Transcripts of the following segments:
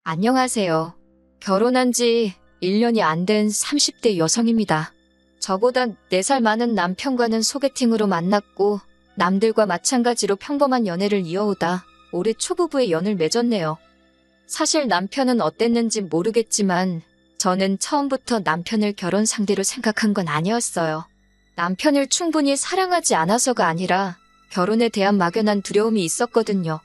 안녕하세요. 결혼한 지 1년이 안 된 30대 여성입니다. 저보다 4살 많은 남편과는 소개팅으로 만났고 남들과 마찬가지로 평범한 연애를 이어오다 올해 초부부의 연을 맺었네요. 사실 남편은 어땠는지 모르겠지만 저는 처음부터 남편을 결혼 상대로 생각한 건 아니었어요. 남편을 충분히 사랑하지 않아서가 아니라 결혼에 대한 막연한 두려움이 있었거든요.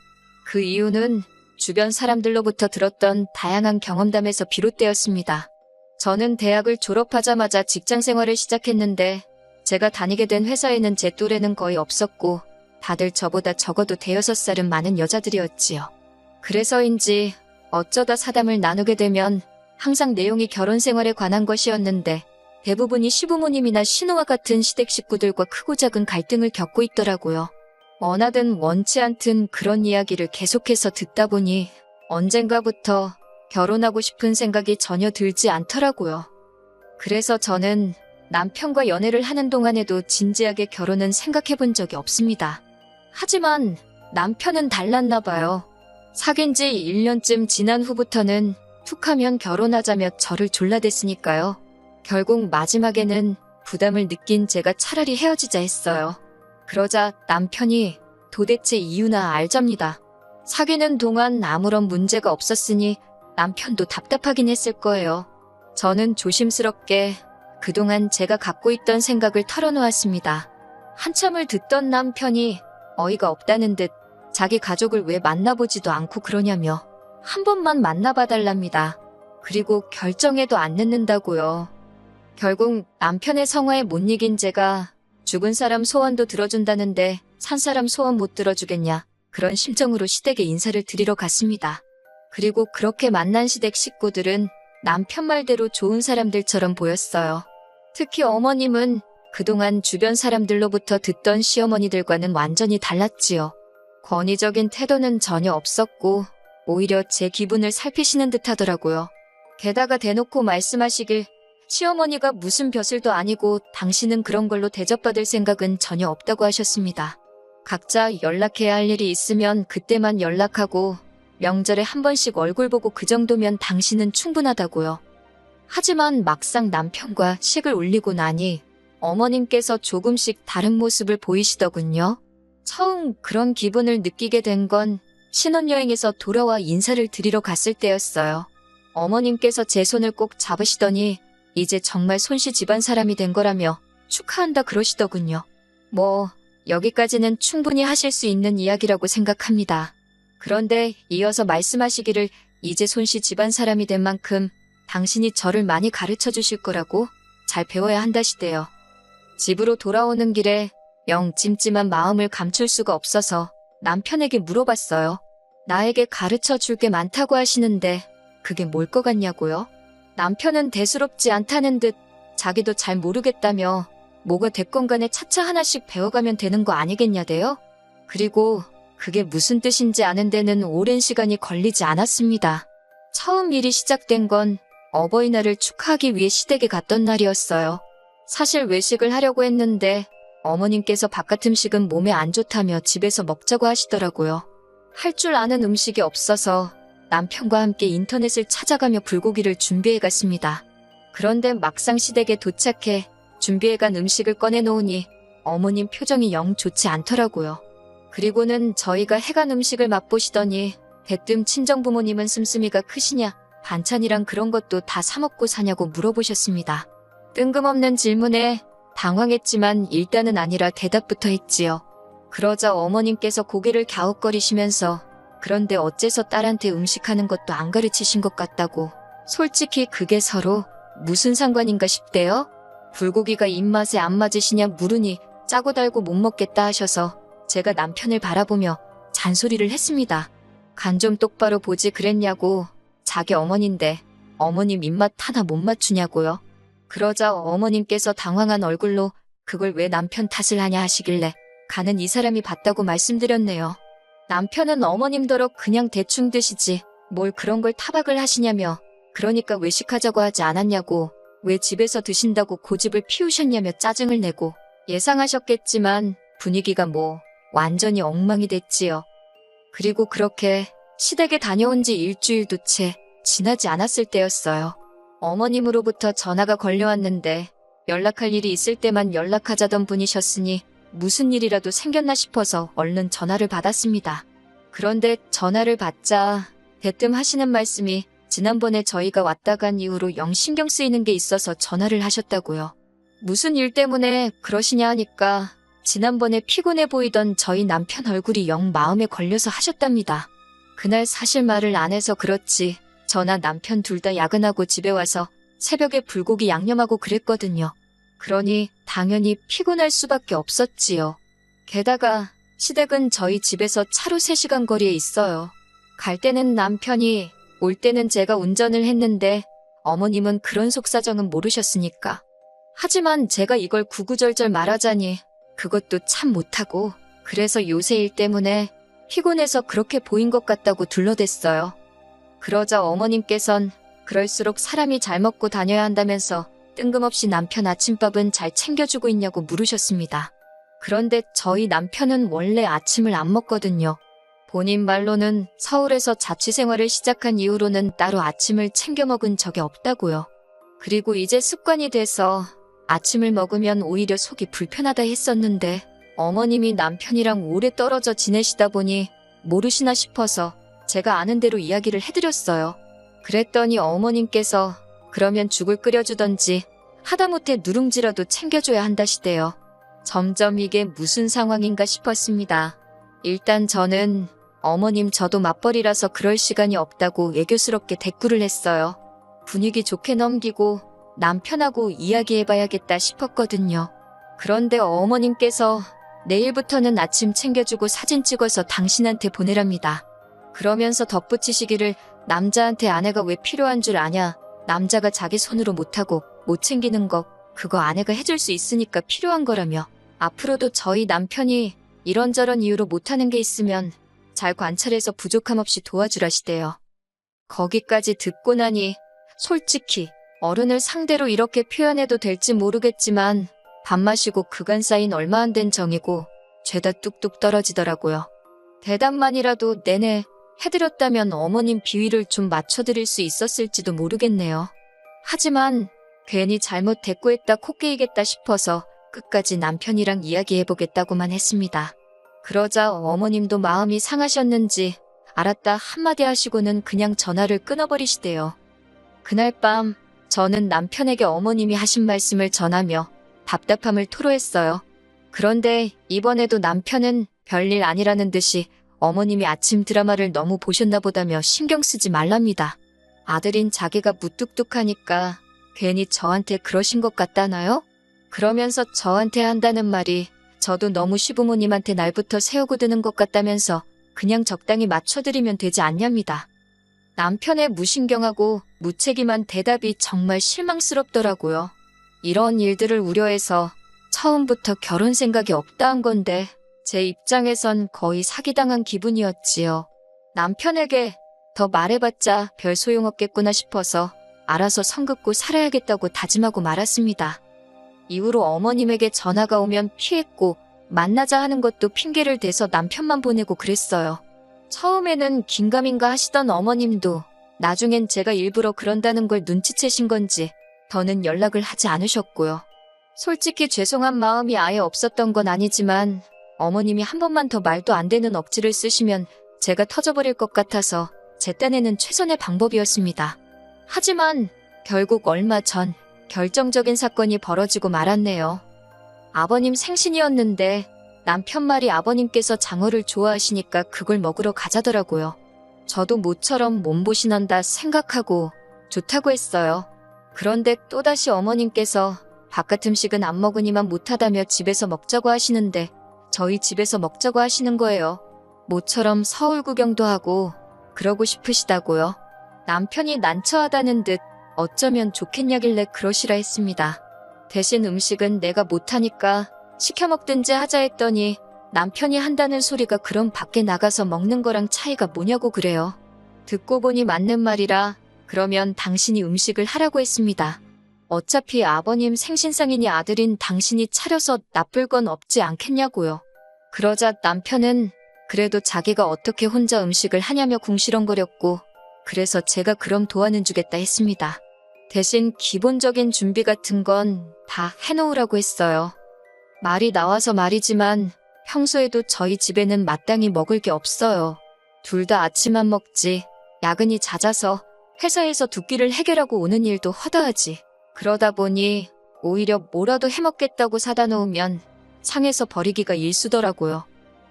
그 이유는 주변 사람들로부터 들었던 다양한 경험담에서 비롯되었습니다. 저는 대학을 졸업하자마자 직장 생활을 시작했는데 제가 다니게 된 회사에는 제 또래는 거의 없었고 다들 저보다 적어도 5살은 많은 여자들이었지요. 그래서인지 어쩌다 사담을 나누게 되면 항상 내용이 결혼 생활에 관한 것이었는데 대부분이 시부모님이나 신우와 같은 시댁 식구들과 크고 작은 갈등을 겪고 있더라고요. 원하든 원치 않든 그런 이야기를 계속해서 듣다 보니 언젠가부터 결혼하고 싶은 생각이 전혀 들지 않더라고요. 그래서 저는 남편과 연애를 하는 동안에도 진지하게 결혼은 생각해 본 적이 없습니다. 하지만 남편은 달랐나 봐요. 사귄 지 1년쯤 지난 후부터는 툭하면 결혼하자며 저를 졸라댔으니까요. 결국 마지막에는 부담을 느낀 제가 차라리 헤어지자 했어요. 그러자 남편이 도대체 이유나 알잡니다. 사귀는 동안 아무런 문제가 없었으니 남편도 답답하긴 했을 거예요. 저는 조심스럽게 그동안 제가 갖고 있던 생각을 털어놓았습니다. 한참을 듣던 남편이 어이가 없다는 듯 자기 가족을 왜 만나보지도 않고 그러냐며 한 번만 만나봐달랍니다. 그리고 결정해도 안 늦는다고요. 결국 남편의 성화에 못 이긴 제가 죽은 사람 소원도 들어준다는데 산 사람 소원 못 들어주겠냐 그런 심정으로 시댁에 인사를 드리러 갔습니다. 그리고 그렇게 만난 시댁 식구들은 남편 말대로 좋은 사람들처럼 보였어요. 특히 어머님은 그동안 주변 사람들로부터 듣던 시어머니들과는 완전히 달랐지요. 권위적인 태도는 전혀 없었고 오히려 제 기분을 살피시는 듯 하더라고요. 게다가 대놓고 말씀하시길 시어머니가 무슨 벼슬도 아니고 당신은 그런 걸로 대접받을 생각은 전혀 없다고 하셨습니다. 각자 연락해야 할 일이 있으면 그때만 연락하고 명절에 한 번씩 얼굴 보고 그 정도면 당신은 충분하다고요. 하지만 막상 남편과 식을 올리고 나니 어머님께서 조금씩 다른 모습을 보이시더군요. 처음 그런 기분을 느끼게 된 건 신혼여행에서 돌아와 인사를 드리러 갔을 때였어요. 어머님께서 제 손을 꼭 잡으시더니 이제 정말 손씨 집안 사람이 된 거라며 축하한다 그러시더군요. 여기까지는 충분히 하실 수 있는 이야기라고 생각합니다. 그런데 이어서 말씀하시기를 이제 손씨 집안 사람이 된 만큼 당신이 저를 많이 가르쳐 주실 거라고 잘 배워야 한다시대요. 집으로 돌아오는 길에 영 찜찜한 마음을 감출 수가 없어서 남편에게 물어봤어요. 나에게 가르쳐 줄 게 많다고 하시는데 그게 뭘 것 같냐고요? 남편은 대수롭지 않다는 듯 자기도 잘 모르겠다며 뭐가 됐건 간에 차차 하나씩 배워가면 되는 거 아니겠냐대요? 그리고 그게 무슨 뜻인지 아는 데는 오랜 시간이 걸리지 않았습니다. 처음 일이 시작된 건 어버이날을 축하하기 위해 시댁에 갔던 날이었어요. 사실 외식을 하려고 했는데 어머님께서 바깥 음식은 몸에 안 좋다며 집에서 먹자고 하시더라고요. 할 줄 아는 음식이 없어서 남편과 함께 인터넷을 찾아가며 불고기를 준비해 갔습니다. 그런데 막상 시댁에 도착해 준비해간 음식을 꺼내놓으니 어머님 표정이 영 좋지 않더라고요. 그리고는 저희가 해간 음식을 맛보시더니 대뜸 친정부모님은 씀씀이가 크시냐 반찬이랑 그런 것도 다 사먹고 사냐고 물어보셨습니다. 뜬금없는 질문에 당황했지만 일단은 아니라 대답부터 했지요. 그러자 어머님께서 고개를 갸웃거리시면서 그런데 어째서 딸한테 음식하는 것도 안 가르치신 것 같다고. 솔직히 그게 서로 무슨 상관인가 싶대요. 불고기가 입맛에 안 맞으시냐 물으니 짜고 달고 못 먹겠다 하셔서 제가 남편을 바라보며 잔소리를 했습니다. 간 좀 똑바로 보지 그랬냐고. 자기 어머니인데 어머님 입맛 하나 못 맞추냐고요. 그러자 어머님께서 당황한 얼굴로 그걸 왜 남편 탓을 하냐 하시길래 간은 이 사람이 봤다고 말씀드렸네요. 남편은 어머님더러 그냥 대충 드시지 뭘 그런 걸 타박을 하시냐며 그러니까 외식하자고 하지 않았냐고 왜 집에서 드신다고 고집을 피우셨냐며 짜증을 내고 예상하셨겠지만 분위기가 완전히 엉망이 됐지요. 그리고 그렇게 시댁에 다녀온 지 일주일도 채 지나지 않았을 때였어요. 어머님으로부터 전화가 걸려왔는데 연락할 일이 있을 때만 연락하자던 분이셨으니 무슨 일이라도 생겼나 싶어서 얼른 전화를 받았습니다. 그런데 전화를 받자 대뜸 하시는 말씀이 지난번에 저희가 왔다 간 이후로 영 신경 쓰이는 게 있어서 전화를 하셨다고요. 무슨 일 때문에 그러시냐 하니까 지난번에 피곤해 보이던 저희 남편 얼굴이 영 마음에 걸려서 하셨답니다. 그날 사실 말을 안 해서 그렇지 저나 남편 둘 다 야근하고 집에 와서 새벽에 불고기 양념하고 그랬거든요. 그러니 당연히 피곤할 수밖에 없었지요. 게다가 시댁은 저희 집에서 차로 3시간 거리에 있어요. 갈 때는 남편이, 올 때는 제가 운전을 했는데 어머님은 그런 속사정은 모르셨으니까. 하지만 제가 이걸 구구절절 말하자니 그것도 참 못하고 그래서 요새 일 때문에 피곤해서 그렇게 보인 것 같다고 둘러댔어요. 그러자 어머님께선 그럴수록 사람이 잘 먹고 다녀야 한다면서 뜬금없이 남편 아침밥은 잘 챙겨주고 있냐고 물으셨습니다. 그런데 저희 남편은 원래 아침을 안 먹거든요. 본인 말로는 서울에서 자취생활을 시작한 이후로는 따로 아침을 챙겨 먹은 적이 없다고요. 그리고 이제 습관이 돼서 아침을 먹으면 오히려 속이 불편하다 했었는데 어머님이 남편이랑 오래 떨어져 지내시다 보니 모르시나 싶어서 제가 아는 대로 이야기를 해드렸어요. 그랬더니 어머님께서 그러면 죽을 끓여주던지 하다못해 누룽지라도 챙겨줘야 한다시대요. 점점 이게 무슨 상황인가 싶었습니다. 일단 저는 어머님 저도 맞벌이라서 그럴 시간이 없다고 애교스럽게 대꾸를 했어요. 분위기 좋게 넘기고 남편하고 이야기해봐야겠다 싶었거든요. 그런데 어머님께서 내일부터는 아침 챙겨주고 사진 찍어서 당신한테 보내랍니다. 그러면서 덧붙이시기를 남자한테 아내가 왜 필요한 줄 아냐. 남자가 자기 손으로 못하고 못 챙기는 거 그거 아내가 해줄 수 있으니까 필요한 거라며 앞으로도 저희 남편이 이런저런 이유로 못하는 게 있으면 잘 관찰해서 부족함 없이 도와주라시대요. 거기까지 듣고 나니 솔직히 어른을 상대로 이렇게 표현해도 될지 모르겠지만 밥 마시고 그간 쌓인 얼마 안 된 정이고 죄다 뚝뚝 떨어지더라고요. 대답만이라도 내내 해드렸다면 어머님 비위를 좀 맞춰드릴 수 있었을지도 모르겠네요. 하지만 괜히 잘못 대꾸했다 코끼이겠다 싶어서 끝까지 남편이랑 이야기해보겠다고만 했습니다. 그러자 어머님도 마음이 상하셨는지 알았다 한마디 하시고는 그냥 전화를 끊어버리시대요. 그날 밤 저는 남편에게 어머님이 하신 말씀을 전하며 답답함을 토로했어요. 그런데 이번에도 남편은 별일 아니라는 듯이 어머님이 아침 드라마를 너무 보셨나 보다며 신경 쓰지 말랍니다. 아들인 자기가 무뚝뚝하니까 괜히 저한테 그러신 것 같다나요? 그러면서 저한테 한다는 말이 저도 너무 시부모님한테 날부터 세우고 드는 것 같다면서 그냥 적당히 맞춰드리면 되지 않냐입니다. 남편의 무신경하고 무책임한 대답이 정말 실망스럽더라고요. 이런 일들을 우려해서 처음부터 결혼 생각이 없다 한 건데 제 입장에선 거의 사기당한 기분이었지요. 남편에게 더 말해봤자 별 소용없겠구나 싶어서 알아서 성 긋고 살아야겠다고 다짐하고 말았습니다. 이후로 어머님에게 전화가 오면 피했고 만나자 하는 것도 핑계를 대서 남편만 보내고 그랬어요. 처음에는 긴가민가 하시던 어머님도 나중엔 제가 일부러 그런다는 걸 눈치채신 건지 더는 연락을 하지 않으셨고요. 솔직히 죄송한 마음이 아예 없었던 건 아니지만 어머님이 한 번만 더 말도 안 되는 억지를 쓰시면 제가 터져버릴 것 같아서 제 딴에는 최선의 방법이었습니다. 하지만 결국 얼마 전 결정적인 사건이 벌어지고 말았네요. 아버님 생신이었는데 남편 말이 아버님께서 장어를 좋아하시니까 그걸 먹으러 가자더라고요. 저도 모처럼 몸보신한다 생각하고 좋다고 했어요. 그런데 또다시 어머님께서 바깥 음식은 안 먹으니만 못하다며 집에서 먹자고 하시는데 저희 집에서 먹자고 하시는 거예요. 모처럼 서울 구경도 하고 그러고 싶으시다고요. 남편이 난처하다는 듯 어쩌면 좋겠냐길래 그러시라 했습니다. 대신 음식은 내가 못하니까 시켜 먹든지 하자 했더니 남편이 한다는 소리가 그럼 밖에 나가서 먹는 거랑 차이가 뭐냐고 그래요. 듣고 보니 맞는 말이라 그러면 당신이 음식을 하라고 했습니다. 어차피 아버님 생신상이니 아들인 당신이 차려서 나쁠 건 없지 않겠냐고요. 그러자 남편은 그래도 자기가 어떻게 혼자 음식을 하냐며 궁시렁거렸고 그래서 제가 그럼 도와는 주겠다 했습니다. 대신 기본적인 준비 같은 건 다 해놓으라고 했어요. 말이 나와서 말이지만 평소에도 저희 집에는 마땅히 먹을 게 없어요. 둘 다 아침만 먹지 야근이 잦아서 회사에서 두 끼를 해결하고 오는 일도 허다하지. 그러다 보니 오히려 뭐라도 해먹겠다고 사다 놓으면 상해서 버리기가 일쑤더라고요.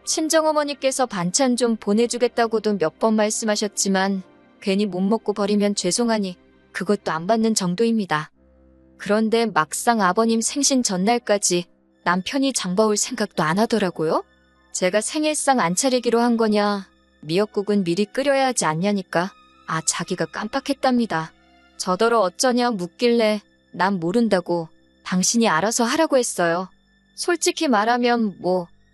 친정어머니께서 반찬 좀 보내주겠다고도 몇 번 말씀하셨지만 괜히 못 먹고 버리면 죄송하니 그것도 안 받는 정도입니다. 그런데 막상 아버님 생신 전날까지 남편이 장봐올 생각도 안 하더라고요. 제가 생일상 안 차리기로 한 거냐, 미역국은 미리 끓여야 하지 않냐니까 자기가 깜빡했답니다. 저더러 어쩌냐 묻길래 난 모른다고 당신이 알아서 하라고 했어요. 솔직히 말하면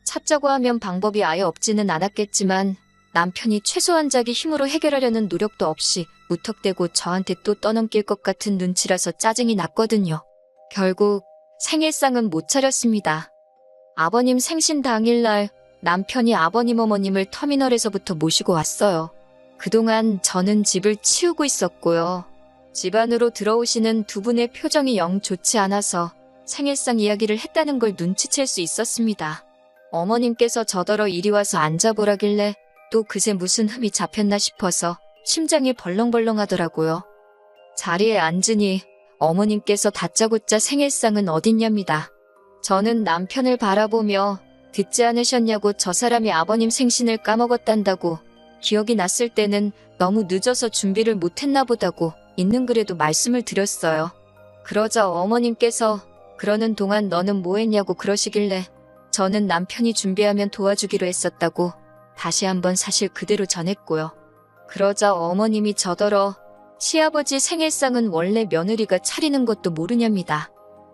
찾자고 하면 방법이 아예 없지는 않았겠지만 남편이 최소한작의 힘으로 해결하려는 노력도 없이 무턱대고 저한테 또 떠넘길 것 같은 눈치라서 짜증이 났거든요. 결국 생일상은 못 차렸습니다. 아버님 생신 당일날 남편이 아버님 어머님을 터미널에서부터 모시고 왔어요. 그동안 저는 집을 치우고 있었고요. 집 안으로 들어오시는 두 분의 표정이 영 좋지 않아서 생일상 이야기를 했다는 걸 눈치챌 수 있었습니다. 어머님께서 저더러 이리 와서 앉아보라길래 또 그새 무슨 흠이 잡혔나 싶어서 심장이 벌렁벌렁 하더라고요. 자리에 앉으니 어머님께서 다짜고짜 생일상은 어딨냐입니다. 저는 남편을 바라보며 듣지 않으셨냐고 저 사람이 아버님 생신을 까먹었단다고 기억이 났을 때는 너무 늦어서 준비를 못했나 보다고 있는 그래도 말씀을 드렸어요. 그러자 어머님께서 그러는 동안 너는 뭐 했냐고 그러시길래 저는 남편이 준비하면 도와주기로 했었다고 다시 한번 사실 그대로 전했고요. 그러자 어머님이 저더러 시아버지 생일상은 원래 며느리가 차리는 것도 모르냐입니다.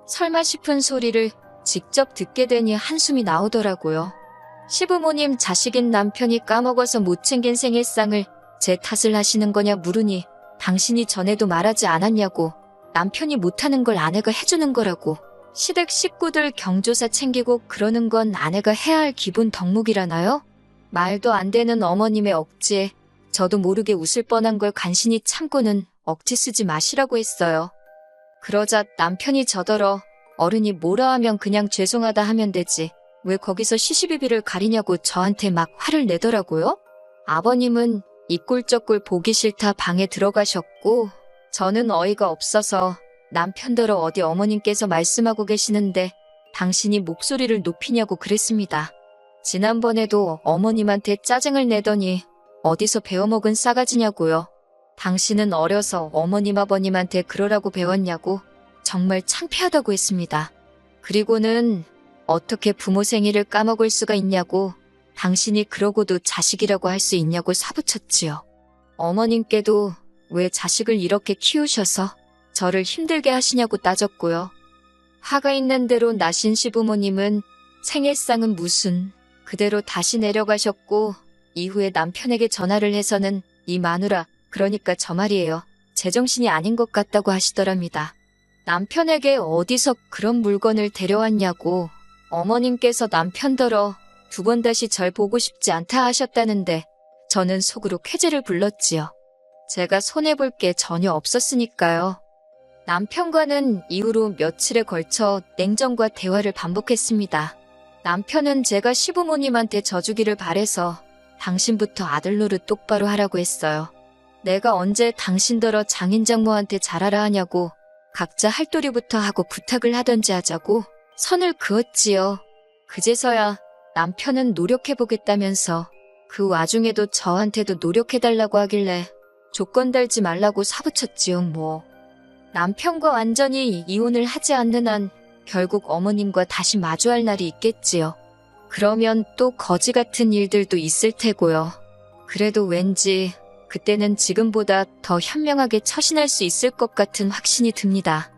설마 싶은 소리를 직접 듣게 되니 한숨이 나오더라고요. 시부모님 자식인 남편이 까먹어서 못 챙긴 생일상을 제 탓을 하시는 거냐 물으니 당신이 전에도 말하지 않았냐고 남편이 못하는 걸 아내가 해주는 거라고 시댁 식구들 경조사 챙기고 그러는 건 아내가 해야 할 기본 덕목이라나요? 말도 안 되는 어머님의 억지에 저도 모르게 웃을 뻔한 걸 간신히 참고는 억지 쓰지 마시라고 했어요. 그러자 남편이 저더러 어른이 뭐라 하면 그냥 죄송하다 하면 되지 왜 거기서 시시비비를 가리냐고 저한테 막 화를 내더라고요. 아버님은 이 꼴저꼴 보기 싫다 방에 들어가셨고 저는 어이가 없어서 남편더러 어디 어머님께서 말씀하고 계시는데 당신이 목소리를 높이냐고 그랬습니다. 지난번에도 어머님한테 짜증을 내더니 어디서 배워먹은 싸가지냐고요. 당신은 어려서 어머님 아버님한테 그러라고 배웠냐고 정말 창피하다고 했습니다. 그리고는 어떻게 부모 생일을 까먹을 수가 있냐고 당신이 그러고도 자식이라고 할 수 있냐고 사부쳤지요. 어머님께도 왜 자식을 이렇게 키우셔서 저를 힘들게 하시냐고 따졌고요. 화가 있는 대로 나신 시부모님은 생일상은 무슨 그대로 다시 내려가셨고 이후에 남편에게 전화를 해서는 이 마누라 그러니까 저 말이에요. 제정신이 아닌 것 같다고 하시더랍니다. 남편에게 어디서 그런 물건을 데려왔냐고 어머님께서 남편더러 두 번 다시 절 보고 싶지 않다 하셨다는데 저는 속으로 쾌재를 불렀지요. 제가 손해볼 게 전혀 없었으니까요. 남편과는 이후로 며칠에 걸쳐 냉정과 대화를 반복했습니다. 남편은 제가 시부모님한테 져주기를 바래서 당신부터 아들 노릇 똑바로 하라고 했어요. 내가 언제 당신더러 장인장모한테 잘하라 하냐고 각자 할도리부터 하고 부탁을 하던지 하자고 선을 그었지요. 그제서야 남편은 노력해보겠다면서 그 와중에도 저한테도 노력해달라고 하길래 조건 달지 말라고 사부쳤지요 뭐. 남편과 완전히 이혼을 하지 않는 한 결국 어머님과 다시 마주할 날이 있겠지요. 그러면 또 거지 같은 일들도 있을 테고요. 그래도 왠지 그때는 지금보다 더 현명하게 처신할 수 있을 것 같은 확신이 듭니다.